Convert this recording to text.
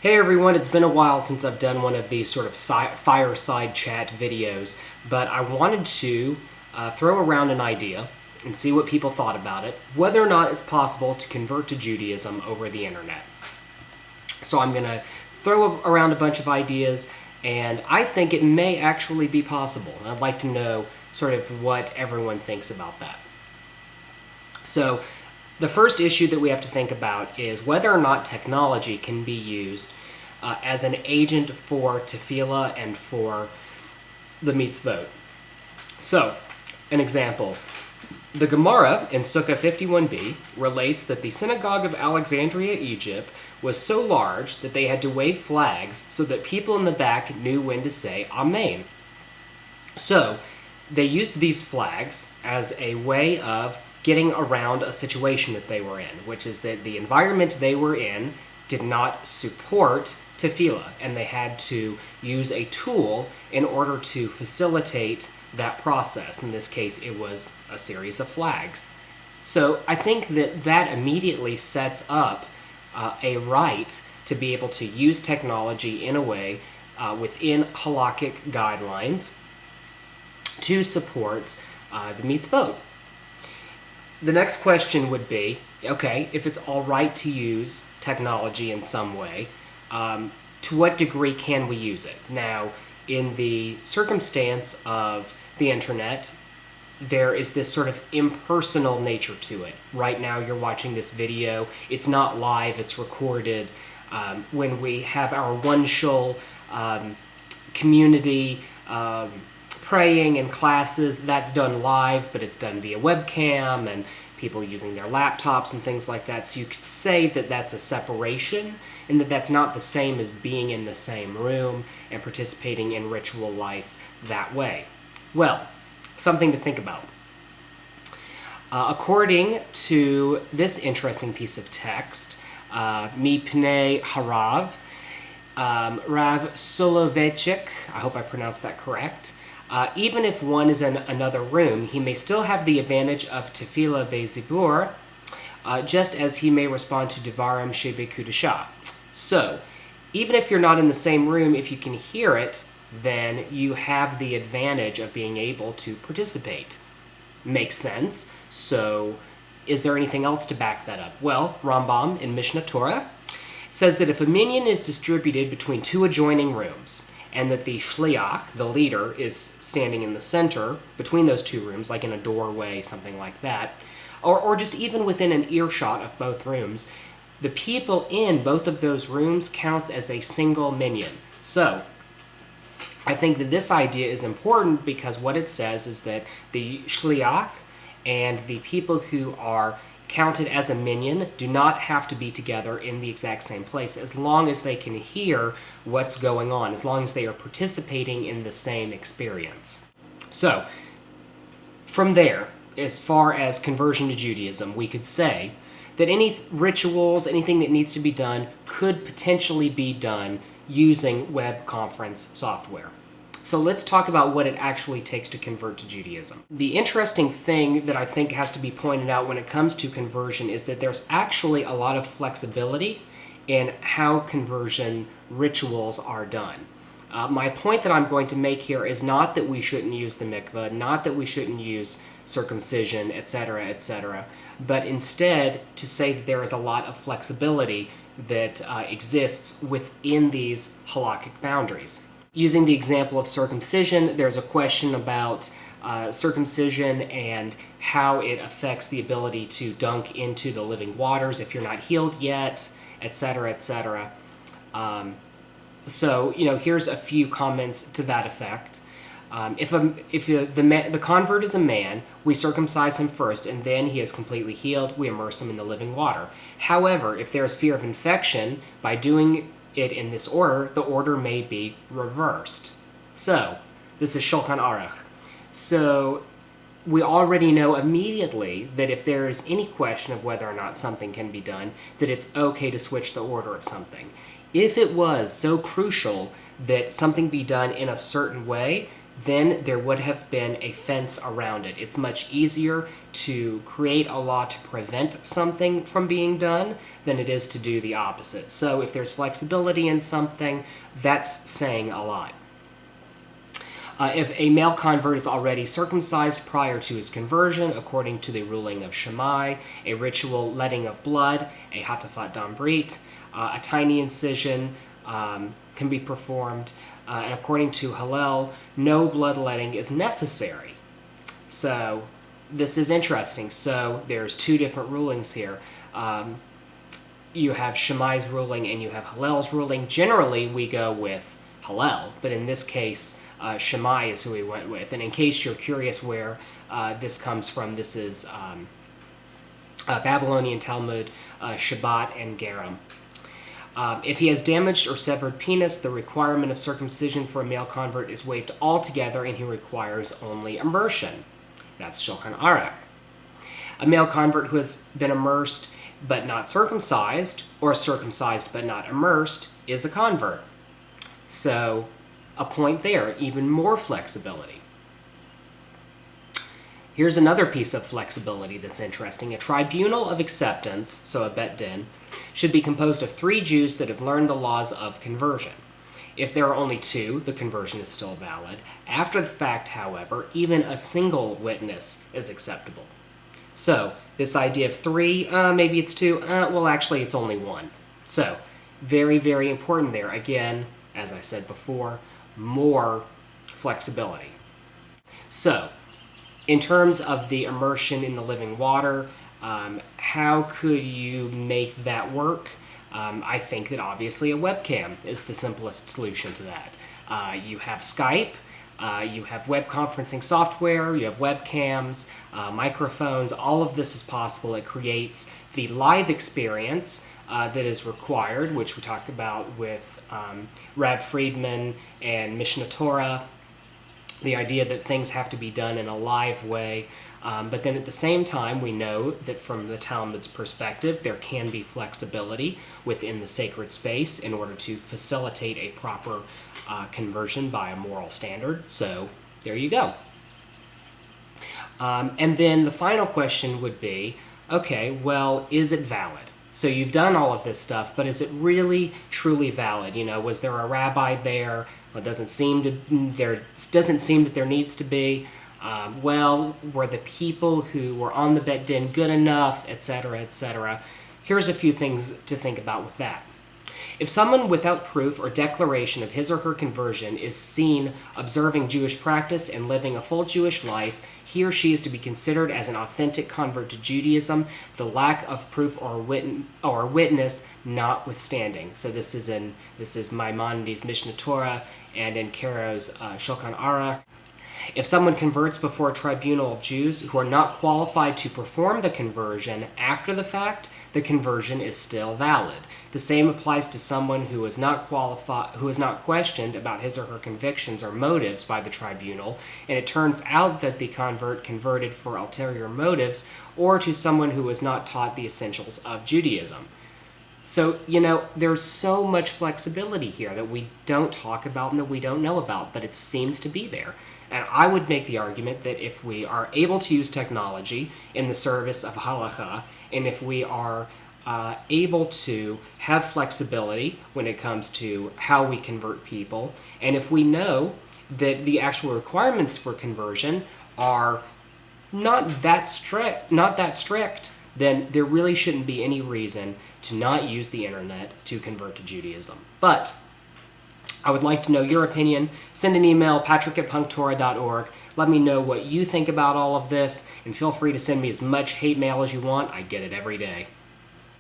Hey everyone, it's been a while since I've done one of these sort of fireside chat videos, but I wanted to throw around an idea and see what people thought about it, whether or not it's possible to convert to Judaism over the internet. So I'm going to throw around a bunch of ideas, and I think it may actually be possible. And I'd like to know sort of what everyone thinks about that. So the first issue that we have to think about is whether or not technology can be used as an agent for tefillah and for the mitzvot. So, an example. The Gemara in Sukkah 51b relates that the synagogue of Alexandria, Egypt, was so large that they had to wave flags so that people in the back knew when to say Amen. So, they used these flags as a way of getting around a situation that they were in, which is that the environment they were in did not support tefillah, and they had to use a tool in order to facilitate that process. In this case, it was a series of flags. So I think that that immediately sets up a right to be able to use technology in a way within halakhic guidelines to support the mitzvot. The next question would be, okay, if it's all right to use technology in some way, to what degree can we use it? Now, in the circumstance of the internet, there is this sort of impersonal nature to it. Right now, you're watching this video. It's not live, it's recorded. When we have our one shul community praying in classes, that's done live, but it's done via webcam and people using their laptops and things like that. So you could say that that's a separation and that that's not the same as being in the same room and participating in ritual life that way. Well, something to think about. According to this interesting piece of text, Mipnei Harav, Rav Soloveitchik, I hope I pronounced that correct, even if one is in another room, he may still have the advantage of tefillah be'zibur, just as he may respond to devarim shebekudashah. So, even if you're not in the same room, if you can hear it, then you have the advantage of being able to participate. Makes sense. So, is there anything else to back that up? Well, Rambam in Mishnah Torah says that if a minyan is distributed between two adjoining rooms, and that the shliach, the leader, is standing in the center between those two rooms, like in a doorway, something like that, or just even within an earshot of both rooms, the people in both of those rooms counts as a single minyan. So, I think that this idea is important because what it says is that the shliach and the people who are counted as a minyan do not have to be together in the exact same place as long as they can hear what's going on, as long as they are participating in the same experience. So, from there, as far as conversion to Judaism, we could say that any rituals, anything that needs to be done, could potentially be done using web conference software. So let's talk about what it actually takes to convert to Judaism. The interesting thing that I think has to be pointed out when it comes to conversion is that there's actually a lot of flexibility in how conversion rituals are done. My point that I'm going to make here is not that we shouldn't use the mikveh, not that we shouldn't use circumcision, etc., but instead to say that there is a lot of flexibility that exists within these halakhic boundaries. Using the example of circumcision, there's a question about circumcision and how it affects the ability to dunk into the living waters if you're not healed yet, etc. So, here's a few comments to that effect. If the convert is a man, we circumcise him first, and then he is completely healed, we immerse him in the living water. However, if there is fear of infection, by doing it in this order, the order may be reversed. So, this is Shulchan Aruch. So, we already know immediately that if there is any question of whether or not something can be done, that it's okay to switch the order of something. If it was so crucial that something be done in a certain way, then there would have been a fence around it. It's much easier to create a law to prevent something from being done than it is to do the opposite. So if there's flexibility in something, that's saying a lot. If a male convert is already circumcised prior to his conversion, according to the ruling of Shammai, a ritual letting of blood, a hatafat dam brit, a tiny incision can be performed, and according to Hillel, no bloodletting is necessary. So this is interesting. So there's two different rulings here. You have Shammai's ruling and you have Hillel's ruling. Generally, we go with Hillel, but in this case, Shammai is who we went with. And in case you're curious where this comes from, this is Babylonian Talmud, Shabbat, and Geram. If he has damaged or severed penis, the requirement of circumcision for a male convert is waived altogether, and he requires only immersion. That's Shulchan Aruch. A male convert who has been immersed but not circumcised, or circumcised but not immersed, is a convert. So, a point there, even more flexibility. Here's another piece of flexibility that's interesting. A tribunal of acceptance, so a bet din, should be composed of 3 Jews that have learned the laws of conversion. If there are only 2, the conversion is still valid. After the fact, however, even a single witness is acceptable. So, this idea of 3, maybe it's 2, well actually it's only 1. So, very, very important there. Again, as I said before, more flexibility. So, in terms of the immersion in the living water, how could you make that work? I think that obviously a webcam is the simplest solution to that. You have Skype, you have web conferencing software, you have webcams, microphones, all of this is possible. It creates the live experience that is required, which we talked about with Rav Friedman and Mishnah Torah, the idea that things have to be done in a live way. But then at the same time, we know that from the Talmud's perspective, there can be flexibility within the sacred space in order to facilitate a proper conversion by a moral standard. So there you go. And then the final question would be, okay, well, is it valid? So you've done all of this stuff, but is it really, truly valid? You know, was there a rabbi there? Well, it doesn't seem that there needs to be. Well, were the people who were on the bet din good enough, etc., etc.? Here's a few things to think about with that. If someone without proof or declaration of his or her conversion is seen observing Jewish practice and living a full Jewish life, he or she is to be considered as an authentic convert to Judaism, the lack of proof or witness notwithstanding. So this is Maimonides' Mishnah Torah and in Caro's Shulchan Aruch. If someone converts before a tribunal of Jews who are not qualified to perform the conversion after the fact, the conversion is still valid. The same applies to someone who is not questioned about his or her convictions or motives by the tribunal, and it turns out that the convert converted for ulterior motives, or to someone who was not taught the essentials of Judaism. So, you know, there's so much flexibility here that we don't talk about and that we don't know about, but it seems to be there. And I would make the argument that if we are able to use technology in the service of Halakha, and if we are able to have flexibility when it comes to how we convert people, and if we know that the actual requirements for conversion are not that strict, then there really shouldn't be any reason to not use the internet to convert to Judaism. But I would like to know your opinion. Send an email, patrick@punktorah.org. Let me know what you think about all of this, and feel free to send me as much hate mail as you want. I get it every day.